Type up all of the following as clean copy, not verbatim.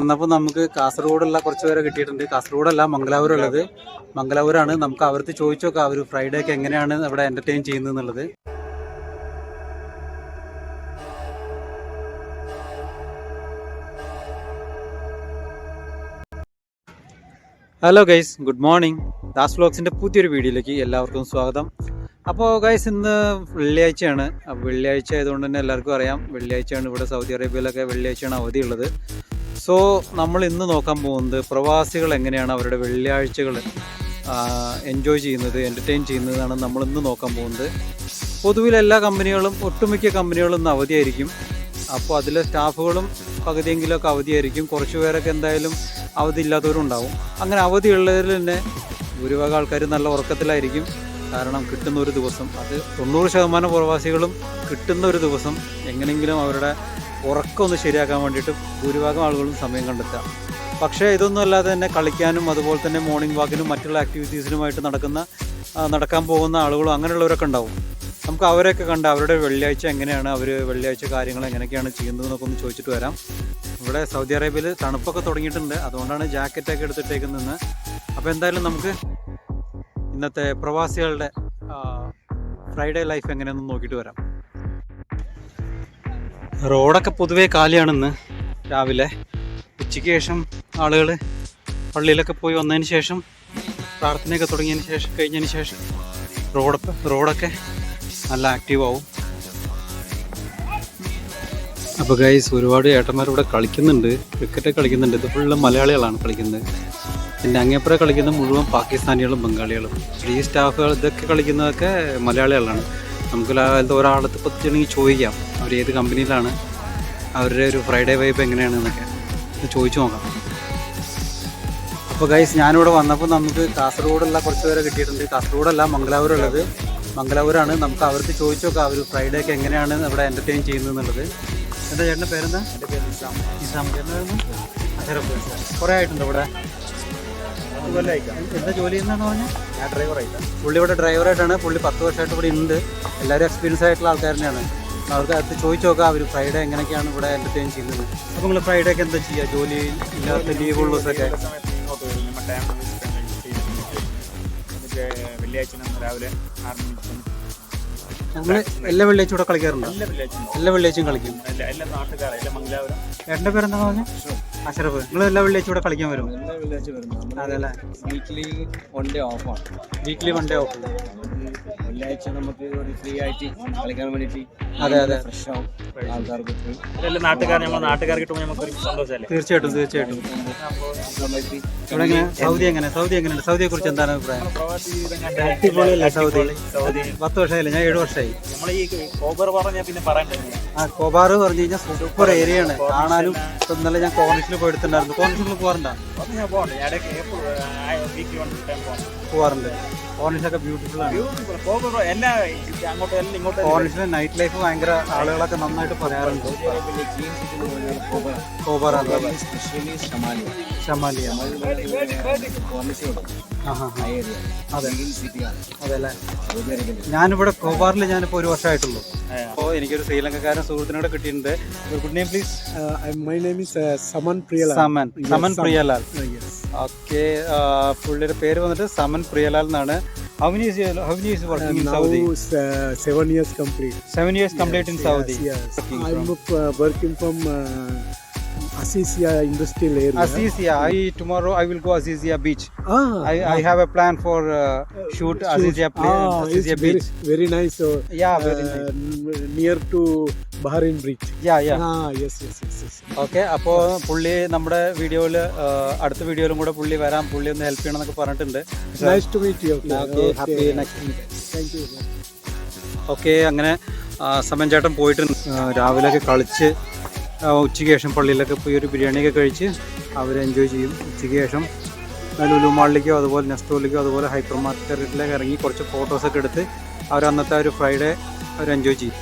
വന്നപ്പോൾ നമുക്ക് കാസർഗോഡുള്ള കുറച്ച് പേരെ കിട്ടിയിട്ടുണ്ട്. കാസർഗോഡല്ല, മംഗലാപുരമുള്ളത്. മംഗലാപുരാണ്. നമുക്ക് അവർക്ക് ചോദിച്ചു നോക്കാം അവർ ഫ്രൈഡേ ഒക്കെ എങ്ങനെയാണ് അവിടെ എൻ്റർടൈൻ ചെയ്യുന്നത് എന്നുള്ളത്. Hello guys, good morning. Das വ്ലോഗ്സിൻ്റെ പുതിയൊരു വീഡിയോയിലേക്ക് എല്ലാവർക്കും സ്വാഗതം. അപ്പോൾ ഗൈസ്, ഇന്ന് വെള്ളിയാഴ്ചയാണ്. വെള്ളിയാഴ്ച ആയതുകൊണ്ട് തന്നെ എല്ലാവർക്കും അറിയാം, വെള്ളിയാഴ്ചയാണ് ഇവിടെ സൗദി അറേബ്യയിലൊക്കെ വെള്ളിയാഴ്ചയാണ് അവധിയുള്ളത്. സോ നമ്മൾ ഇന്ന് നോക്കാൻ പോകുന്നത് പ്രവാസികൾ എങ്ങനെയാണ് അവരുടെ വെള്ളിയാഴ്ചകൾ എൻജോയ് ചെയ്യുന്നത്, എൻ്റർടൈൻ ചെയ്യുന്നതാണ് നമ്മൾ ഇന്ന് നോക്കാൻ പോകുന്നത്. പൊതുവിൽ എല്ലാ കമ്പനികളും, ഒട്ടുമിക്ക കമ്പനികളും ഇന്ന് അവധിയായിരിക്കും. അപ്പോൾ അതിലെ സ്റ്റാഫുകളും പകുതിയെങ്കിലുമൊക്കെ അവധിയായിരിക്കും. കുറച്ച് പേരൊക്കെ എന്തായാലും അവധി ഇല്ലാത്തവരും ഉണ്ടാവും. അങ്ങനെ അവധിയുള്ളതിൽ തന്നെ ഭൂരിഭാഗം ആൾക്കാർ നല്ല ഉറക്കത്തിലായിരിക്കും. കാരണം കിട്ടുന്ന ഒരു ദിവസം, അത് 90% പ്രവാസികളും കിട്ടുന്ന ഒരു ദിവസം എങ്ങനെയെങ്കിലും അവരുടെ ഉറക്കം ഒന്ന് ശരിയാക്കാൻ വേണ്ടിയിട്ട് ഭൂരിഭാഗം ആളുകളും സമയം കണ്ടെത്തുക. പക്ഷേ ഇതൊന്നും അല്ലാതെ തന്നെ കളിക്കാനും അതുപോലെ തന്നെ മോർണിംഗ് വാക്കിനും മറ്റുള്ള ആക്ടിവിറ്റീസിനുമായിട്ട് നടക്കാൻ പോകുന്ന ആളുകളും അങ്ങനെയുള്ളവരൊക്കെ ഉണ്ടാവും. നമുക്ക് അവരെയൊക്കെ കണ്ട് അവരുടെ വെള്ളിയാഴ്ച എങ്ങനെയാണ്, അവർ വെള്ളിയാഴ്ച കാര്യങ്ങൾ എങ്ങനെയൊക്കെയാണ് ചെയ്യുന്നതെന്നൊക്കെ ഒന്ന് ചോദിച്ചിട്ട് വരാം. ഇവിടെ സൗദി അറേബ്യയിൽ തണുപ്പൊക്കെ തുടങ്ങിയിട്ടുണ്ട്, അതുകൊണ്ടാണ് ജാക്കറ്റൊക്കെ എടുത്തിട്ടേക്കുന്നത്. അപ്പോൾ എന്തായാലും നമുക്ക് ഇന്നത്തെ പ്രവാസികളുടെ ഫ്രൈഡേ ലൈഫ് എങ്ങനെയാണെന്ന് നോക്കിയിട്ട് വരാം. റോഡൊക്കെ പൊതുവേ കാലിയാണെന്ന്. രാവിലെ ഉച്ചയ്ക്ക് ശേഷം ആളുകൾ പള്ളിയിലൊക്കെ പോയി വന്നതിന് ശേഷം, പ്രാർത്ഥനയൊക്കെ കഴിഞ്ഞതിന് ശേഷം റോഡൊക്കെ നല്ല ആക്റ്റീവ് ആവും. അപ്പോൾ ഗൈസ്, ഒരുപാട് ഏട്ടന്മാരിവിടെ കളിക്കുന്നുണ്ട്, ക്രിക്കറ്റൊക്കെ കളിക്കുന്നുണ്ട്. ഇത് ഫുള്ള് മലയാളികളാണ് കളിക്കുന്നത്. പിന്നെ അങ്ങേപ്പുറം കളിക്കുന്ന മുഴുവൻ പാകിസ്ഥാനികളും ബംഗാളികളും. ഈ സ്റ്റാഫുകൾ ഇതൊക്കെ കളിക്കുന്നതൊക്കെ മലയാളികളാണ്. നമുക്ക് ഒരാളത്ത് പറ്റിയാണെങ്കിൽ ചോദിക്കാം അവർ ഏത് കമ്പനിയിലാണ്, അവരുടെ ഒരു ഫ്രൈഡേ വൈബ് എങ്ങനെയാണെന്നൊക്കെ ചോദിച്ചു നോക്കാം. അപ്പോൾ ഗൈസ്, ഞാനിവിടെ വന്നപ്പോൾ നമുക്ക് കാസർഗോഡുള്ള കുറച്ച് പേരെ കിട്ടിയിട്ടുണ്ട്. കാസർഗോഡല്ല, മംഗലാപുരമുള്ളത്. മംഗലാപുരാണ്. നമുക്ക് അവർക്ക് ചോദിച്ചു നോക്കാം അവർ ഫ്രൈഡേ ഒക്കെ എങ്ങനെയാണ് അവിടെ എൻ്റർടൈൻ ചെയ്യുന്നത് എന്നുള്ളത്. എന്താ ചേട്ടൻ്റെ പേരെന്താ? എൻ്റെ പേര് നിസാം. ചേട്ടനായിരുന്നു അഷറഫ്. കുറേ ആയിട്ടുണ്ട് ഇവിടെ? എന്താ ജോലി ചെയ്യുന്നതെന്ന് പറഞ്ഞാൽ? ഞാൻ ഡ്രൈവറായിട്ടാണ്. പുള്ളി ഇവിടെ ഡ്രൈവറായിട്ടാണ്. പുള്ളി 10 വർഷമായിട്ട് ഇവിടെ ഉണ്ട്. എല്ലാവരും എക്സ്പീരിയൻസ് ആയിട്ടുള്ള ആൾക്കാർ തന്നെയാണ്. അവർക്ക് അടുത്ത് ചോദിച്ചു നോക്കാം അവർ ഫ്രൈഡേ എങ്ങനെയൊക്കെയാണ് ഇവിടെ എൻ്റർടൈൻ ചെയ്യുന്നത്. അപ്പോൾ നിങ്ങൾ ഫ്രൈഡേ ഒക്കെ എന്താ ചെയ്യുക? ജോലി ഇല്ലാത്ത ലീവുള്ള ദിവസമൊക്കെ? വെള്ളിയാഴ്ച രാവിലെ 6 മണിക്ക് നമ്മൾ എല്ലാ വെള്ളിയാഴ്ച ഇവിടെ കളിക്കാറുണ്ട്. എല്ലാ വെള്ളിയാഴ്ചയും കളിക്കും. എല്ലാ നാട്ടുകാരും, എല്ലാ മംഗലാപുരം. ചേട്ടൻ്റെ പേരെന്താ പറഞ്ഞാൽ? അഷറഫ്. നിങ്ങൾ എല്ലാ വെള്ളിയാഴ്ച ഇവിടെ കളിക്കാൻ വരും? എല്ലാ വെള്ളിയാഴ്ച വരുന്നു. അതെല്ലേ, വീക്ക്ലി 1 ഡേ ഓഫാണ്. Weekly 1 day of. വെള്ളിയാഴ്ച നമുക്ക് ഫ്രീ ആയിട്ട് കളിക്കാൻ വേണ്ടിയിട്ട്. അതെ, ഫ്രഷ് ആവും ആൾക്കാർക്ക്. എല്ലാ നാട്ടുകാർ, നമ്മൾ നാട്ടുകാർ കിട്ടുമ്പോൾ നമുക്കൊരു സന്തോഷമല്ലേ? തീർച്ചയായിട്ടും. ഇവിടെ എങ്ങനെ സൗദി എങ്ങനെയാണ്? സൗദിയെ കുറിച്ച് എന്താണ് അഭിപ്രായം? അടിപൊളിയല്ലേ സൗദി? 10 വർഷമായില്ല, ഞാൻ 7 വർഷമായി. നമ്മൾ ഈ കോബർ പറഞ്ഞാൽ പിന്നെ പറയണ്ടേ? കോബാർ പറഞ്ഞു കഴിഞ്ഞാൽ സൂപ്പർ ഏരിയയാണ് കാണാനും. ഇപ്പം ഇന്നലെ ഞാൻ കോർണിഷിൽ പോയിട്ടുണ്ടായിരുന്നു. കോർണിഷിൽ പോകാറുണ്ടോ? ഞാൻ പോകാറുണ്ട്. പോകാറുണ്ട്. കോർണിഷൊക്കെ ബ്യൂട്ടിഫുൾ ആണ്. കോർണിഷിലെ നൈറ്റ് ലൈഫ് ഭയങ്കര, ആളുകളൊക്കെ നന്നായിട്ട് പറയാറുണ്ട്. കോബാറാണ്. ഷമാലിയ. അതെല്ലേ. ഞാനിവിടെ കോബാറിൽ ഞാനിപ്പോൾ 1 വർഷമായിട്ടുള്ളൂ. അപ്പോൾ എനിക്കൊരു ശ്രീലങ്കക്കാരൻ സുഹൃത്തിനോട് കിട്ടിയിട്ടുണ്ട്. Good name please? My name is Saman Priyalal. Summon Priyalal. Okay, പുള്ളിയുടെ പേര് വന്നിട്ട് സമൻ പ്രിയലാൽ എന്നാണ്. How many years working in Saudi? Now 7 years complete. 7 years complete in Saudi. Yes. I'm working from Azizia industrial area. Azizia. Tomorrow I will go Azizia beach. I have a plan for shoot Azizia beach. Very nice. Yeah, very nice. Near to Bahrain Bridge. Yeah. Yes. Okay, അപ്പോൾ പുള്ളി നമ്മുടെ വീഡിയോയിൽ, അടുത്ത വീഡിയോയിലും കൂടെ പുള്ളി വരാം, പുള്ളി ഒന്ന് ഹെൽപ്പ് ചെയ്യണമെന്നൊക്കെ പറഞ്ഞിട്ടുണ്ട്. Nice to meet you. Happy next meet. Thank you. Okay, അങ്ങനെ സമൻ ചേട്ടൻ പോയിട്ടുണ്ട്. രാവിലെയൊക്കെ കളിച്ച് ഉച്ചയ്ക്ക് ശേഷം പള്ളിയിലൊക്കെ പോയി ഒരു ബിരിയാണിയൊക്കെ കഴിച്ച് അവർ എൻജോയ് ചെയ്യും. ഉച്ചയ്ക്ക് ശേഷം ലുലു മാളിലേക്കോ അതുപോലെ നെസ്റ്റോളിലേക്കോ അതുപോലെ ഹൈപ്പർ മാർക്കറ്റിലേക്ക് ഇറങ്ങി കുറച്ച് ഫോട്ടോസൊക്കെ എടുത്ത് അവർ അന്നത്തെ ഒരു ഫ്രൈഡേ അവർ എൻജോയ് ചെയ്യും.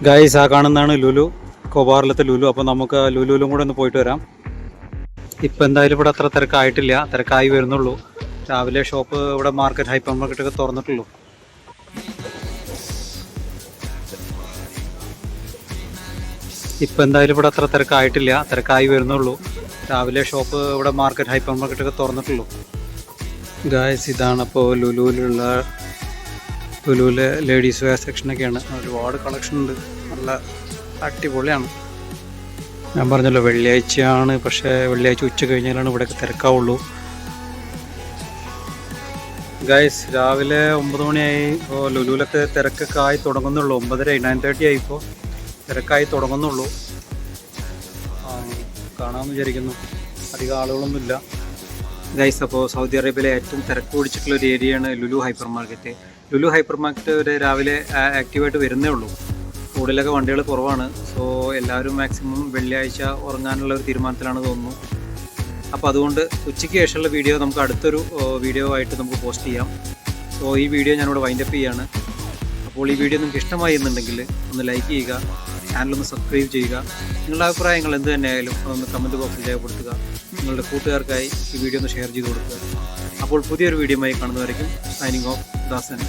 ഗൈസ് ആ കാണുന്നതാണ് ലുലു, കോബാറിലത്തെ ലുലു. അപ്പോൾ നമുക്ക് ലുലുവിലും കൂടെ ഒന്ന് പോയിട്ട് വരാം. ഇപ്പം എന്തായാലും ഇവിടെ അത്ര തിരക്കായിട്ടില്ല, തിരക്കായി വരുന്നുള്ളൂ. രാവിലെ ഷോപ്പ് ഇവിടെ മാർക്കറ്റ്, ഹൈപ്പർ മാർക്കറ്റൊക്കെ തുറന്നിട്ടുള്ളൂ. ഇപ്പം എന്തായാലും ഇവിടെ അത്ര തിരക്കായിട്ടില്ല, തിരക്കായി വരുന്നുള്ളൂ. രാവിലെ ഷോപ്പ് ഇവിടെ മാർക്കറ്റ്, ഹൈപ്പർ മാർക്കറ്റൊക്കെ തുറന്നിട്ടുള്ളൂ. ഗായ്സ് ഇതാണ് അപ്പോൾ ലുലുവിലെ ലേഡീസ് വെയർ സെക്ഷനൊക്കെയാണ്. ഒരുപാട് കളക്ഷൻ ഉണ്ട്, നല്ല അടിപൊളിയാണ്. ഞാൻ പറഞ്ഞല്ലോ വെള്ളിയാഴ്ചയാണ്, പക്ഷേ വെള്ളിയാഴ്ച ഉച്ച കഴിഞ്ഞാലാണ് ഇവിടെയൊക്കെ തിരക്കാവുള്ളൂ. ഗൈസ് രാവിലെ 9 മണിയായി. ഇപ്പോൾ ലുലുവിലൊക്കെ തിരക്കൊക്കെ ആയി തുടങ്ങുന്നുള്ളൂ. 9:30 9:30 ആയി. ഇപ്പോൾ തിരക്കായി തുടങ്ങുന്നുള്ളൂ. കാണാമെന്ന് വിചാരിക്കുന്നു. അധികം ആളുകളൊന്നുമില്ല ഗൈസ്. അപ്പോൾ സൗദി അറേബ്യയിലെ ഏറ്റവും തിരക്ക് പിടിച്ചിട്ടുള്ള ഒരു ഏരിയയാണ് Lulu hyper market. Lulu hyper market ഒരു രാവിലെ ആക്റ്റീവായിട്ട് വരുന്നേ ഉള്ളൂ. കൂടുതലൊക്കെ വണ്ടികൾ കുറവാണ്. സോ എല്ലാവരും മാക്സിമം വെള്ളിയാഴ്ച ഉറങ്ങാനുള്ള ഒരു തീരുമാനത്തിലാണ് തോന്നുന്നു. അപ്പോൾ അതുകൊണ്ട് ഉച്ചയ്ക്ക് ശേഷമുള്ള വീഡിയോ നമുക്ക് അടുത്തൊരു വീഡിയോ ആയിട്ട് നമുക്ക് പോസ്റ്റ് ചെയ്യാം. സോ ഈ വീഡിയോ ഞാനിവിടെ വൈൻഡപ്പ് ചെയ്യുകയാണ്. അപ്പോൾ ഈ വീഡിയോ നിങ്ങൾക്ക് ഇഷ്ടമായി എന്നുണ്ടെങ്കിൽ ഒന്ന് ലൈക്ക് ചെയ്യുക, ചാനലൊന്ന് സബ്സ്ക്രൈബ് ചെയ്യുക. നിങ്ങളുടെ അഭിപ്രായങ്ങൾ എന്ത് തന്നെയായാലും അതൊന്ന് കമൻറ്റ് ബോക്സിൽ രേഖപ്പെടുത്തുക. നിങ്ങളുടെ കൂട്ടുകാർക്കായി ഈ വീഡിയോ ഒന്ന് ഷെയർ ചെയ്ത് കൊടുക്കുക. അപ്പോൾ പുതിയൊരു വീഡിയോയുമായി കാണുന്നവരേക്കും സൈനിങ് ഓഫ് ദാസൻ.